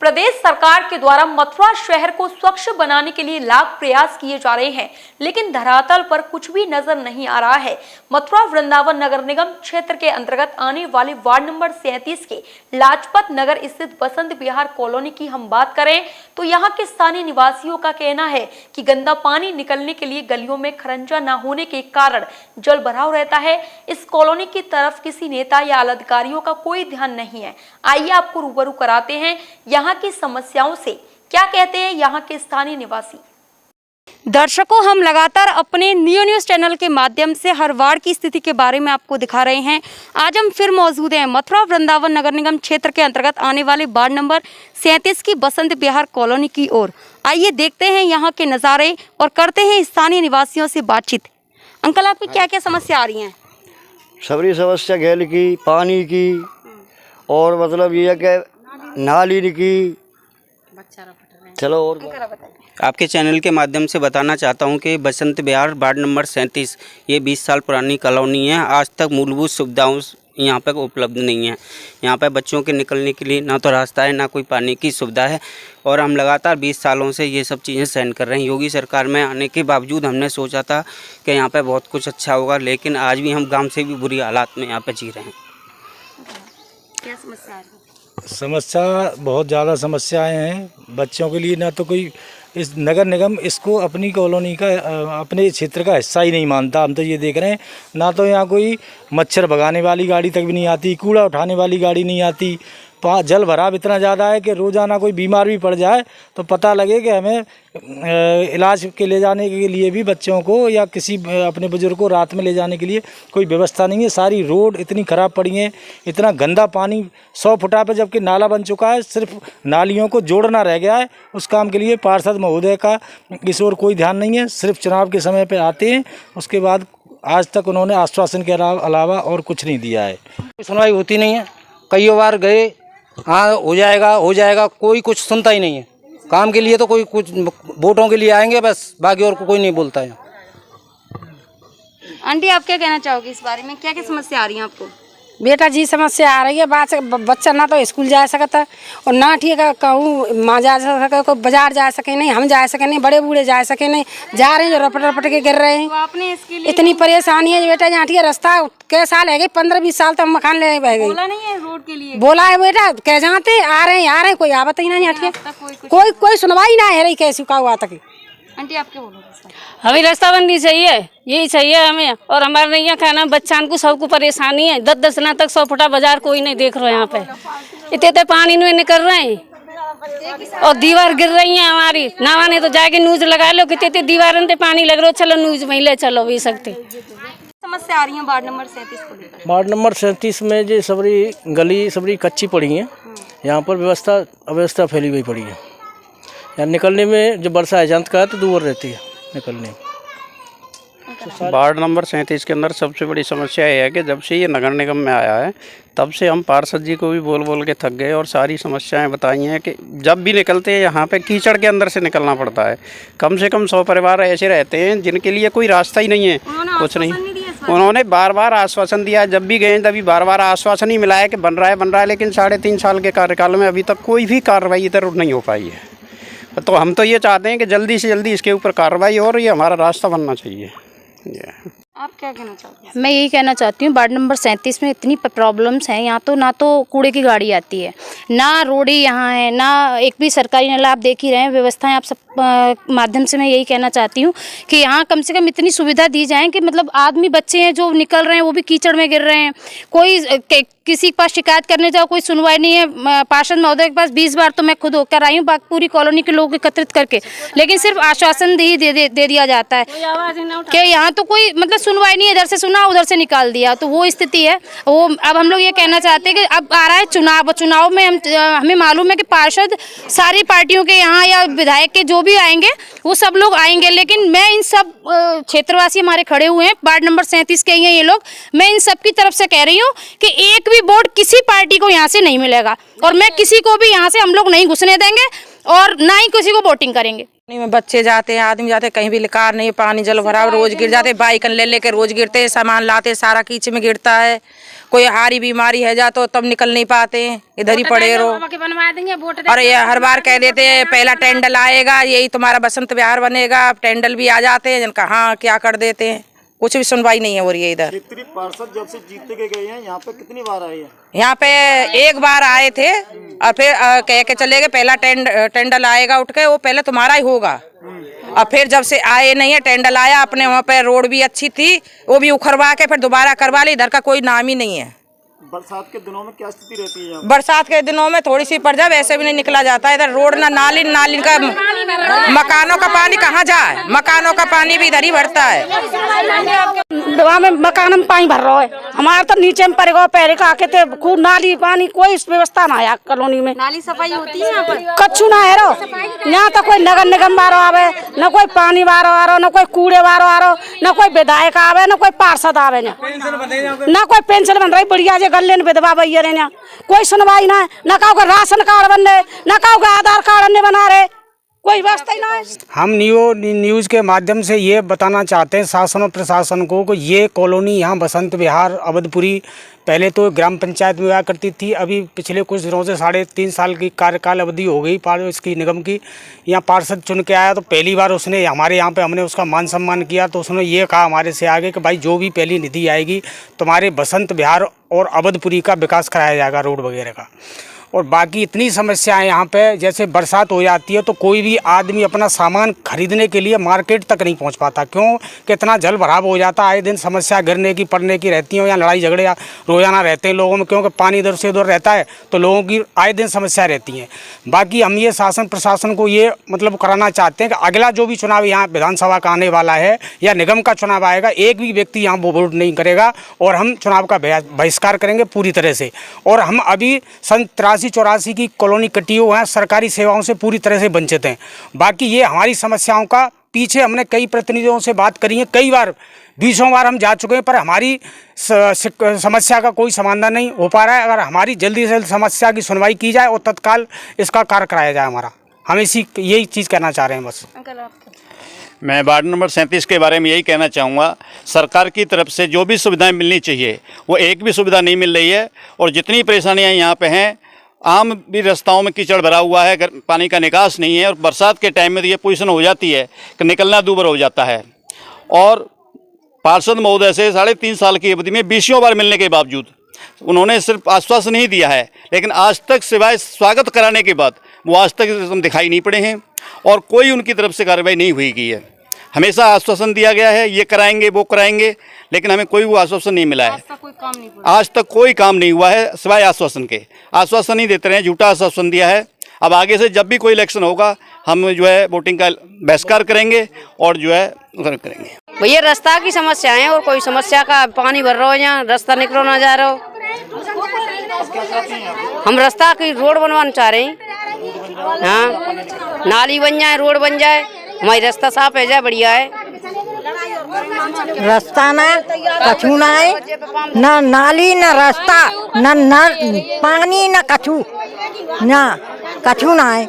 प्रदेश सरकार के द्वारा मथुरा शहर को स्वच्छ बनाने के लिए लाख प्रयास किए जा रहे हैं, लेकिन धरातल पर कुछ भी नजर नहीं आ रहा है। मथुरा वृंदावन नगर निगम क्षेत्र के अंतर्गत आने वाले वार्ड नंबर 37 के लाजपत नगर स्थित बसंत विहार कॉलोनी की हम बात करें तो यहाँ के स्थानीय निवासियों का कहना है कि गंदा पानी निकलने के लिए गलियों में खरंजा न होने के कारण जल भराव रहता है। इस कॉलोनी की तरफ किसी नेता या अधिकारियों का कोई ध्यान नहीं है। आइए आपको रूबरू कराते हैं यहाँ की समस्याओं से। क्या कहते हैं यहाँ के स्थानीय निवासी। दर्शकों, हम लगातार अपने न्यूज़ चैनल के माध्यम से हर वार्ड की स्थिति के बारे में आपको दिखा रहे हैं। आज हम फिर मौजूद हैं मथुरा वृंदावन नगर निगम क्षेत्र के अंतर्गत आने वाले वार्ड नंबर 37 की बसंत विहार कॉलोनी की ओर। आइए देखते हैं यहाँ के नज़ारे और करते हैं स्थानीय निवासियों से बातचीत। अंकल, आपकी क्या क्या समस्या आ रही हैं? सबरी समस्या घेल की, पानी की, और मतलब ये कि नाली की। चलो और आपके चैनल के माध्यम से बताना चाहता हूं कि बसंत विहार वार्ड नंबर 37 ये 20 साल पुरानी कॉलोनी है। आज तक मूलभूत सुविधाओं यहाँ पर उपलब्ध नहीं है। यहाँ पर बच्चों के निकलने के लिए ना तो रास्ता है, ना कोई पानी की सुविधा है, और हम लगातार 20 सालों से ये सब चीज़ें सहन कर रहे हैं। योगी सरकार में आने के बावजूद हमने सोचा था कि यहाँ पर बहुत कुछ अच्छा होगा, लेकिन आज भी हम गाँव से भी बुरी हालात में यहाँ पर जी रहे हैं। क्या समस्या है? समस्या बहुत ज़्यादा समस्याएं हैं बच्चों के लिए। ना तो कोई इस नगर निगम इसको अपनी कॉलोनी का, अपने क्षेत्र का हिस्सा ही नहीं मानता। हम तो ये देख रहे हैं, ना तो यहाँ कोई मच्छर भगाने वाली गाड़ी तक भी नहीं आती, कूड़ा उठाने वाली गाड़ी नहीं आती। जल भराव इतना ज़्यादा है कि रोज़ाना कोई बीमार भी पड़ जाए तो पता लगे कि हमें इलाज के ले जाने के लिए भी बच्चों को या किसी अपने बुजुर्ग को रात में ले जाने के लिए कोई व्यवस्था नहीं है। सारी रोड इतनी ख़राब पड़ी है, इतना गंदा पानी 100 फुटा पे जबकि नाला बन चुका है, सिर्फ नालियों को जोड़ना रह गया है। उस काम के लिए पार्षद महोदय का इस ओर कोई ध्यान नहीं है। सिर्फ चुनाव के समय पर आते हैं, उसके बाद आज तक उन्होंने आश्वासन के अलावा और कुछ नहीं दिया है। सुनवाई होती नहीं है। कई बार गए, हाँ हो जाएगा, कोई कुछ सुनता ही नहीं है। काम के लिए तो कोई कुछ वोटों के लिए आएंगे बस, बाकी और कोई नहीं बोलता है। आंटी, आप क्या कहना चाहोगे इस बारे में? क्या क्या समस्या आ रही है आपको? बेटा जी, समस्या आ रही है। बच्चा ना तो स्कूल जा सकता और ना ठीक है कहूँ माँ जा सके, कोई बाजार जा सके नहीं, हम जा सके नहीं, बड़े बूढ़े जा सके नहीं। जा रहे हैं जो रपट रपट के गिर रहे हैं। तो आपने इसके लिए इतनी परेशानी है बेटा। यहाँ ठीक है रास्ता कै साल है गए, 15-20 साल तो हम मकान ले बह गए। बोला नहीं है रोड के लिए? बोला है बेटा, कह जाते आ रहे हैं, कोई आवत ही नहीं। यहाँ ठीक कोई सुनवाई ना है रही कैसी का हुआ तक। आंटी, आप क्या बोलोगे? हमें रास्ता बननी चाहिए, यही चाहिए हमें। और हमारे नहीं यहाँ खाना बच्चान को सबको परेशानी है। 10-10 दिन तक 100 फुटा बाजार कोई नहीं देख रहा है। यहाँ पे इतने पानी में निकल रहे हैं और दीवार गिर रही है हमारी। नहाने तो जाके न्यूज लगा लो, कितने दीवार पे पानी लग रहा है। चलो न्यूज में ले चलो भी सकते। समस्या आ रही है वार्ड नंबर 37 को लेकर? वार्ड नंबर 37 में जो सबरी गली सबरी कच्ची पड़ी है, यहाँ पर अव्यवस्था फैली हुई पड़ी है। यहाँ निकलने में जो वर्षा एजेंट का है तो दूर रहती है निकलने। वार्ड नंबर 37 के अंदर सबसे बड़ी समस्या ये है कि जब से ये नगर निगम में आया है तब से हम पार्षद जी को भी बोल बोल के थक गए और सारी समस्याएं बताई हैं कि जब भी निकलते हैं यहाँ पे कीचड़ के अंदर से निकलना पड़ता है। कम से कम 100 परिवार ऐसे रहते हैं जिनके लिए कोई रास्ता ही नहीं है, कुछ नहीं। उन्होंने बार बार आश्वासन दिया, जब भी गए तभी बार बार आश्वासन ही मिला है कि बन रहा है, लेकिन 3.5 साल के कार्यकाल में अभी तक कोई भी कार्रवाई इधर नहीं हो पाई है। तो हम तो ये चाहते हैं कि जल्दी से जल्दी इसके ऊपर कार्रवाई हो और ये हमारा रास्ता बनना चाहिए। आप क्या कहना चाहते हैं? मैं यही कहना चाहती हूँ, वार्ड नंबर 37 में इतनी प्रॉब्लम्स हैं। यहाँ तो ना तो कूड़े की गाड़ी आती है, ना रोडें यहाँ है, ना एक भी सरकारी नला। आप देख ही रहे हैं व्यवस्थाएं। आप सब माध्यम से मैं यही कहना चाहती हूँ कि यहाँ कम से कम इतनी सुविधा दी जाए कि मतलब आदमी बच्चे हैं जो निकल रहे हैं वो भी कीचड़ में गिर रहे हैं। कोई किसी के पास शिकायत करने जाओ, कोई सुनवाई नहीं है। पार्षद महोदय के पास 20 बार तो मैं खुद होकर आई हूँ, पूरी कॉलोनी के लोग एकत्रित करके, लेकिन सिर्फ आश्वासन दे दिया जाता है कि यहाँ तो कोई मतलब सुनवाई नहीं है। इधर से सुना, उधर से निकाल दिया, तो वो स्थिति है। वो अब हम लोग ये कहना चाहते हैं कि अब आ रहा है चुनाव में हमें मालूम है कि पार्षद सारी पार्टियों के यहाँ या विधायक के जो भी आएंगे वो सब लोग आएंगे, लेकिन मैं इन सब क्षेत्रवासी हमारे खड़े हुए हैं, वार्ड नंबर 37 के ही हैं ये लोग। मैं इन सब की तरफ से कह रही हूँ कि एक भी वोट किसी पार्टी को यहाँ से नहीं मिलेगा और मैं किसी को भी यहाँ से हम लोग नहीं घुसने देंगे और ना ही किसी को वोटिंग करेंगे। में बच्चे जाते हैं, आदमी जाते हैं, कहीं भी लिकार नहीं, पानी जल भरा रोज गिर जाते, बाइक ले लेके रोज गिरते हैं, सामान लाते सारा कीचड़ में गिरता है। कोई हारी बीमारी है जा तो तब निकल नहीं पाते, इधर ही पड़े रहो। बनवा देंगे वोट और ये हर बार कह देते हैं पहला टेंडल आएगा, यही तुम्हारा बसंत विहार बनेगा। टेंडल भी आ जाते हैं, जिनका हाँ क्या कर देते हैं, कुछ भी सुनवाई नहीं है हो रही है इधर। पार्षद जब से जीतते के गए हैं यहाँ पे कितनी बार आए हैं? यहाँ पे एक बार आए थे और फिर कह के चले गए पहला टेंडल आएगा उठ के, वो पहले तुम्हारा ही होगा। और फिर जब से आए नहीं है, टेंडल आया अपने वहाँ पे रोड भी अच्छी थी, वो भी उखड़वा के फिर दोबारा करवा ली। इधर का कोई नाम ही नहीं है। बरसात के दिनों में क्या स्थिति रहती है? बरसात के दिनों में थोड़ी सी पड़ जाए, वैसे भी नहीं निकला जाता इधर। रोड ना नाली का मकानों का पानी कहाँ जाए, मकानों का पानी भी इधर ही भरता है। में मकान में पानी भर रहा है, हमारा तो नीचे में पड़ेगा पहले का आके थे खूब नाली पानी, कोई व्यवस्था ना है कॉलोनी में। नाली सफाई होती है यहाँ पर कच्छु ना है रो। यहाँ तो कोई नगर निगम वालों आवे, न कोई पानी वालों आ रहा, न कोई कूड़े वालों आ रहा, न कोई विधायक आवे, न कोई पार्षद आवे, न कोई पेंशन बन रही बढ़िया जे गले विधवा भैया रहे, कोई सुनवाई ना है। न कहो का राशन कार्ड बन रहे, न कहो का आधार कार्ड नहीं बना रहे, कोई व्यवस्था ही ना है। हम न्यूज़ के माध्यम से ये बताना चाहते हैं शासन और प्रशासन को कि ये कॉलोनी यहाँ बसंत विहार अवधपुरी पहले तो ग्राम पंचायत में हुआ करती थी। अभी पिछले कुछ दिनों से 3.5 साल की कार्यकाल अवधि हो गई इसकी निगम की। यहाँ पार्षद चुन के आया तो पहली बार उसने हमारे यहाँ पे हमने उसका मान सम्मान किया, तो उसने ये कहा हमारे से आगे कि भाई जो भी पहली निधि आएगी तुम्हारे बसंत विहार और अवधपुरी का विकास कराया जाएगा, रोड वगैरह का। और बाकी इतनी समस्याएं यहाँ पे, जैसे बरसात हो जाती है तो कोई भी आदमी अपना सामान खरीदने के लिए मार्केट तक नहीं पहुँच पाता, क्यों कि इतना जल भराव हो जाता है। आए दिन समस्या गिरने की पड़ने की रहती है, या लड़ाई झगड़े रोजाना रहते हैं लोगों में, क्योंकि पानी इधर से उधर रहता है तो लोगों की आए दिन समस्या रहती हैं। बाकी हम ये शासन प्रशासन को ये मतलब कराना चाहते हैं कि अगला जो भी चुनाव यहाँ विधानसभा का आने वाला है या निगम का चुनाव आएगा, एक भी व्यक्ति यहाँ वोट नहीं करेगा और हम चुनाव का बहिष्कार करेंगे पूरी तरह से। और हम अभी सन 83-84 की कॉलोनी कटी हुई है, सरकारी सेवाओं से पूरी तरह से वंचित हैं। बाकी ये हमारी समस्याओं का पीछे हमने कई प्रतिनिधियों से बात करी है, कई बार 20 बार हम जा चुके हैं, पर हमारी समस्या का कोई समाधान नहीं हो पा रहा है। अगर हमारी जल्दी से जल्द समस्या की सुनवाई की जाए और तत्काल इसका कार्य कराया जाए हमारा, हम यही चीज़ कहना चाह रहे हैं बस। मैं वार्ड नंबर 37 के बारे में यही कहना चाहूँगा, सरकार की तरफ से जो भी सुविधाएं मिलनी चाहिए वो एक भी सुविधा नहीं मिल रही है। और जितनी परेशानियां यहाँ पे हैं, आम भी रास्ताओं में कीचड़ भरा हुआ है, पानी का निकास नहीं है, और बरसात के टाइम में तो ये पोजीशन हो जाती है कि निकलना दूभर हो जाता है। और पार्षद महोदय से 3.5 साल की अवधि में 20 बार मिलने के बावजूद उन्होंने सिर्फ आश्वासन नहीं दिया है, लेकिन आज तक सिवाय स्वागत कराने के बाद वो आज तक दिखाई नहीं पड़े हैं और कोई उनकी तरफ से कार्रवाई नहीं हुई गई है। हमेशा आश्वासन दिया गया है ये कराएंगे वो कराएंगे, लेकिन हमें कोई वो आश्वासन नहीं मिला है। आज तक कोई काम नहीं हुआ है सिवाय आश्वासन के। आश्वासन ही देते रहे, झूठा आश्वासन दिया है। अब आगे से जब भी कोई इलेक्शन होगा हम जो है वोटिंग का बहिष्कार करेंगे और जो है करेंगे। भैया रास्ता की समस्या है और कोई समस्या का पानी भर रहा हो, यहाँ रास्ता निकलो ना जा रहा हो। हम रास्ता की रोड बनवाना चाह रहे हैं, हाँ नाली बन जाए, रोड बन जाए, हमारी रास्ता साफ है जाए, बढ़िया है। रास्ता ना कछु ना है, ना नाली ना रास्ता, ना पानी ना कछु ना कछु ना है।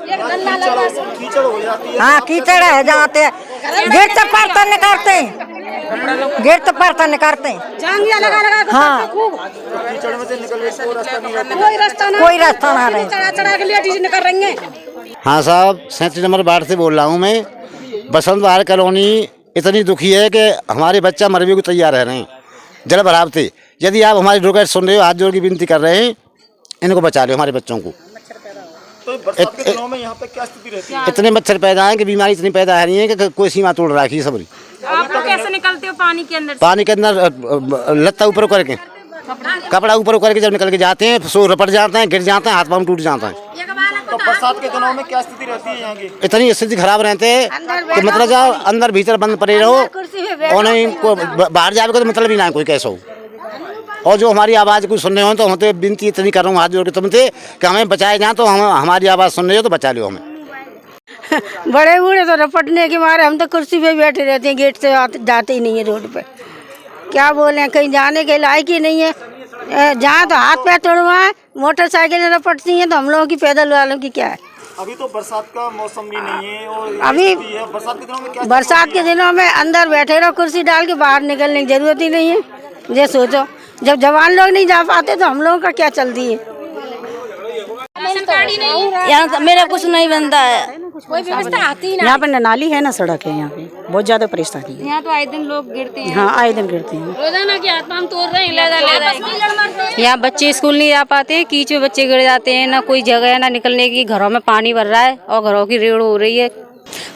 हाँ कीचड़ है जाते गेट तक पड़ता नहीं करते, गेट तक पड़ता नहीं करते। हाँ कोई रास्ता ना रहे। हाँ साहब, 37 नंबर वार्ड से बोल रहा हूँ मैं। बसंत विहार कॉलोनी इतनी दुखी है कि हमारे बच्चा मरने को तैयार रह रहे हैं जल भराव से। यदि आप हमारी रिक्वेस्ट सुन रहे हो, हाथ जोड़ की विनती कर रहे हैं, इनको बचा लो हमारे बच्चों को। तो बरसात के दिनों में यहाँ पे क्या स्थिति रहती है? इतने मच्छर पैदा हैं कि बीमारी इतनी पैदा है रही है कि कोई सीमा तोड़ रखी है सबरी। आप लोग कैसे निकलते हो पानी के अंदर? पानी के अंदर लत्ता ऊपर करके, कपड़ा ऊपर करके जब निकल के जाते हैं सो रपट जाते हैं, गिर जाते हैं, हाथ पाँव टूट जाता है। तो बरसात के दिनों में क्या स्थिति रहती है यहाँ की? इतनी स्थिति खराब रहते हैं कि मतलब जाओ अंदर भीतर बंद पड़े रहो और नहीं बाहर जाने का तो मतलब ही ना कोई कैसा हो। और जो हमारी आवाज़ को सुन रहे हो तो हम तो विनती इतनी कर रहा हूँ हाथ जोड़ के तुमसे कि हमें बचाए जाए, तो हम हमारी आवाज़ सुन रहे हो तो बचा लो हमें। बड़े बूढ़े तो रपटने के मारे हम तो कुर्सी पे बैठे रहते हैं, गेट से जाते ही नहीं है रोड पे। क्या बोले, कहीं जाने के लायक ही नहीं है। जहाँ तो हाथ पैर तोड़वाए, मोटरसाइकिलें रपटती हैं, तो हम लोगों की पैदल वालों की क्या है। अभी तो बरसात का मौसम भी नहीं है और अभी बरसात के दिनों में क्या? बरसात के दिनों में अंदर बैठे रहो कुर्सी डाल के, बाहर निकलने की जरूरत ही नहीं है। ये सोचो जब जवान लोग नहीं जा पाते तो हम लोगों का क्या चलती है। यहाँ मेरा कुछ नहीं बनता है, कोई व्यवस्था आती यहाँ पर नाली है ना, सड़क है, यहाँ पे बहुत ज्यादा परेशानी है। यहाँ तो आए दिन लोग गिरते हैं। हाँ, आए दिन गिरते हैं। रोजाना की आत्मा हम तोड़ रहे हैं। यहाँ बच्चे स्कूल नहीं जा पाते, कीच में बच्चे गिर जाते हैं, ना कोई जगह है ना निकलने की, घरों में पानी भर रहा है और घरों की रेड़ हो रही है।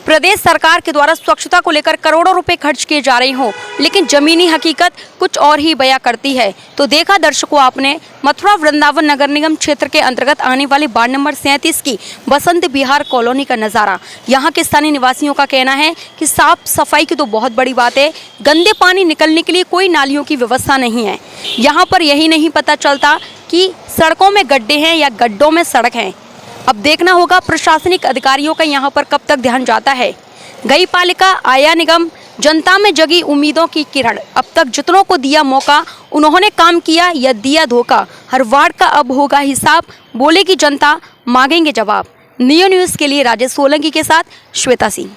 प्रदेश सरकार के द्वारा स्वच्छता को लेकर करोड़ों रुपए खर्च किए जा रहे हों, लेकिन जमीनी हकीकत कुछ और ही बयां करती है। तो देखा दर्शकों आपने मथुरा वृंदावन नगर निगम क्षेत्र के अंतर्गत आने वाले वार्ड नंबर 37 की बसंत विहार कॉलोनी का नज़ारा। यहाँ के स्थानीय निवासियों का कहना है कि साफ सफाई की तो बहुत बड़ी बात है, गंदे पानी निकलने के लिए कोई नालियों की व्यवस्था नहीं है। यहाँ पर यही नहीं पता चलता कि सड़कों में गड्ढे हैं या गड्ढों में सड़क हैं। अब देखना होगा प्रशासनिक अधिकारियों का यहाँ पर कब तक ध्यान जाता है। गई पालिका, आया निगम, जनता में जगी उम्मीदों की किरण। अब तक जितनों को दिया मौका उन्होंने काम किया या दिया धोखा, हर वार्ड का अब होगा हिसाब, बोलेगी जनता, मांगेंगे जवाब। नियो न्यूज़ के लिए राजेश सोलंकी के साथ श्वेता सिंह।